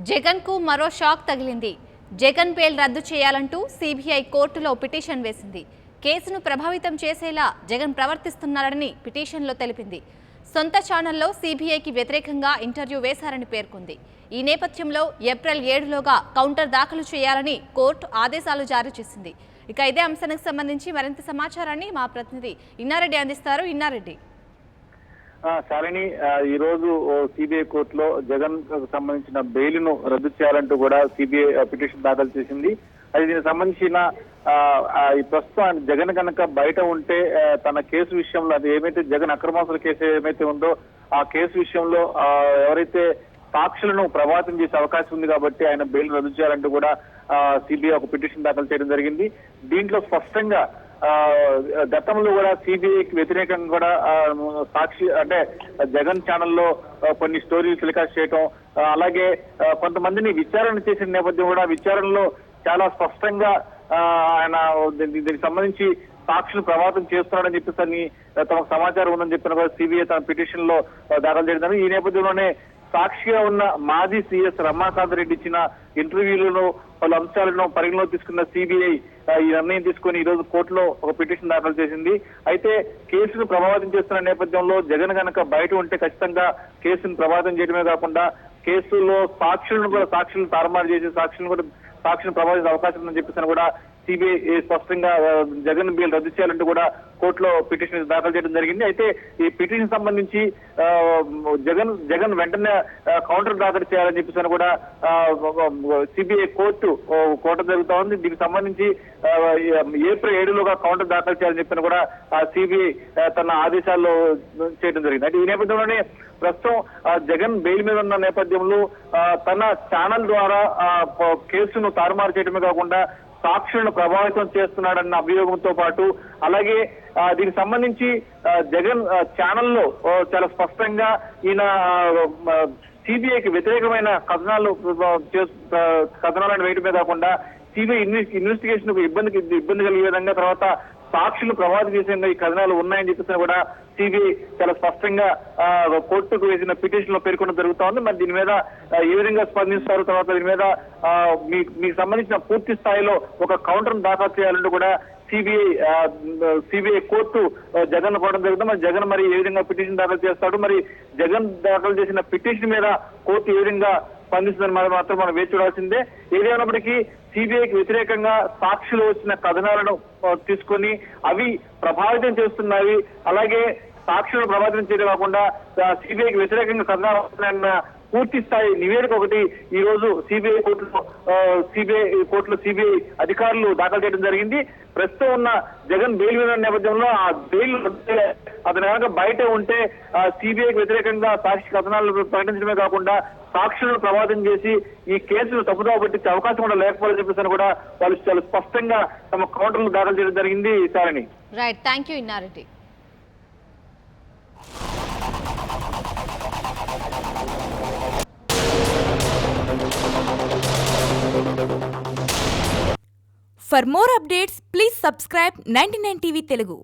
జగన్ కు మరో షాక్ తగిలింది. జగన్ బెయిల్ రద్దు చేయాలంటూ సిబిఐ కోర్టులో పిటిషన్ వేసింది. కేసును ప్రభావితం చేసేలా జగన్ ప్రవర్తిస్తున్నారని పిటిషన్లో తెలిపింది. సొంత ఛానల్లో సిబిఐకి వ్యతిరేకంగా ఇంటర్వ్యూ వేశారని పేర్కొంది. ఈ నేపథ్యంలో ఏప్రిల్ 7లోగా కౌంటర్ దాఖలు చేయాలని కోర్టు ఆదేశాలు జారీ చేసింది. ఇక ఇదే అంశానికి సంబంధించి మరింత సమాచారాన్ని మా ప్రతినిధి ఇన్నారెడ్డి అందిస్తారు. ఇన్నారెడ్డి, శాలిని, ఈ రోజు సిబిఐ కోర్టులో జగన్ సంబంధించిన బెయిల్ ను రద్దు చేయాలంటూ కూడా సిబిఐ పిటిషన్ దాఖలు చేసింది. అది దీనికి సంబంధించిన ప్రస్తుతం జగన్ కనుక బయట ఉంటే తన కేసు విషయంలో అది ఏమైతే జగన్ అక్రమాస్తుల కేసు ఏమైతే ఉందో ఆ కేసు విషయంలో ఎవరైతే సాక్షులను ప్రభావితం చేసే అవకాశం ఉంది కాబట్టి ఆయన బెయిల్ రద్దు చేయాలంటూ కూడా సిబిఐ ఒక పిటిషన్ దాఖలు చేయడం జరిగింది. దీంట్లో స్పష్టంగా గతంలో కూడా సిబిఐకి వ్యతిరేకంగా కూడా సాక్షి అంటే జగన్ ఛానల్లో కొన్ని స్టోరీలు టెలికాస్ట్ చేయటం, అలాగే కొంతమందిని విచారణ చేసిన నేపథ్యం కూడా విచారణలో చాలా స్పష్టంగా ఆయన దీనికి సంబంధించి సాక్షులు ప్రభావితం చేస్తున్నాడని చెప్పేసి తమకు సమాచారం ఉందని చెప్పిన కూడా సిబిఐ తన పిటిషన్ లో దాఖలు చేయడం. ఈ నేపథ్యంలోనే సాక్షిగా ఉన్న మాజీ సిఎస్ రమాకాంత్ రెడ్డి ఇచ్చిన ఇంటర్వ్యూలను పలు అంశాలను పరిగణలో తీసుకున్న సిబిఐ ఈ నిర్ణయం తీసుకుని ఈ రోజు కోర్టులో ఒక పిటిషన్ దాఖలు చేసింది. అయితే కేసును ప్రభావితం చేస్తున్న నేపథ్యంలో జగన్ కనుక బయట ఉంటే ఖచ్చితంగా కేసును ప్రభావితం చేయడమే కాకుండా కేసులో సాక్షులను తారుమారు చేసి సాక్షులను ప్రభావించే అవకాశం ఉందని చెప్పేసి కూడా సిబిఐ స్పష్టంగా జగన్ బెయిల్ రద్దు చేయాలంటూ కూడా కోర్టులో పిటిషన్ దాఖలు చేయడం జరిగింది. అయితే ఈ పిటిషన్ సంబంధించి జగన్ వెంటనే కౌంటర్ దాఖలు చేయాలని చెప్పేసి కూడా సిబిఐ కోర్టు జరుగుతా ఉంది. దీనికి సంబంధించి ఏప్రిల్ 7లోగా కౌంటర్ దాఖలు చేయాలని చెప్పిన కూడా సిబిఐ తన ఆదేశాల్లో చేయడం జరిగింది. అంటే ఈ నేపథ్యంలోనే ప్రస్తుతం జగన్ బెయిల్ మీద ఉన్న నేపథ్యంలో తన ఛానల్ ద్వారా కేసును తారుమారు చేయడమే కాకుండా సాక్షులను ప్రభావితం చేస్తున్నాడన్న అభియోగంతో పాటు అలాగే దీనికి సంబంధించి జగన్ ఛానల్లో చాలా స్పష్టంగా ఈయన సిబిఐకి వ్యతిరేకమైన కథనాలను వేయడమే కాకుండా సిబిఐ ఇన్వెస్టిగేషన్ కు ఇబ్బంది కలిగే విధంగా తర్వాత సాక్షులు ప్రభావితం చేసే ఈ కథనాలు ఉన్నాయని చెప్పేసి కూడా సిబిఐ చాలా స్పష్టంగా కోర్టుకు వేసిన పిటిషన్ లో పేర్కొనడం జరుగుతా ఉంది. మరి దీని మీద ఏ విధంగా స్పందిస్తారు, తర్వాత దీని మీద మీకు సంబంధించిన పూర్తి స్థాయిలో ఒక కౌంటర్ దాఖలు చేయాలంటూ కూడా సిబిఐ కోర్టు జగన్ కోవడం జరుగుతుంది. మరి జగన్ మరి ఏ విధంగా పిటిషన్ దాఖలు చేస్తాడు, మరి జగన్ దాఖలు చేసిన పిటిషన్ మీద కోర్టు ఏ విధంగా స్పందిస్తుందని మాత్రం మనం వేచి చూడాల్సిందే. ఏదేమైనప్పటికీ సిబిఐకి వ్యతిరేకంగా సాక్షులు వచ్చిన కథనాలను తీసుకొని అవి ప్రభావితం చేస్తున్నాయి, అలాగే సాక్షులను ప్రభావితం చేయడం కాకుండా సిబిఐకి వ్యతిరేకంగా కథనాలు వస్తున్నాయన్న పూర్తి స్థాయి నివేదిక ఒకటి ఈ రోజు సిబిఐ కోర్టులో సిబిఐ అధికారులు దాఖలు చేయడం జరిగింది. ప్రస్తుతం ఉన్న జగన్ బెయిల్ మీద నేపథ్యంలో ఆ బెయిల్ అతను కనుక బయట ఉంటే సిబిఐకి వ్యతిరేకంగా సాక్షి కథనాలు ప్రకటించడమే కాకుండా సాక్షులను ప్రభావితం చేసి ఈ కేసును తప్పుదోవ పట్టించే అవకాశం కూడా లేకపోవాలని చెప్పేసి కూడా వాళ్ళు చాలా స్పష్టంగా తమ కౌంటర్లు దాఖలు చేయడం జరిగింది. సారణి. Right, thank you Innareddy. For more updates, please subscribe 99 TV Telugu.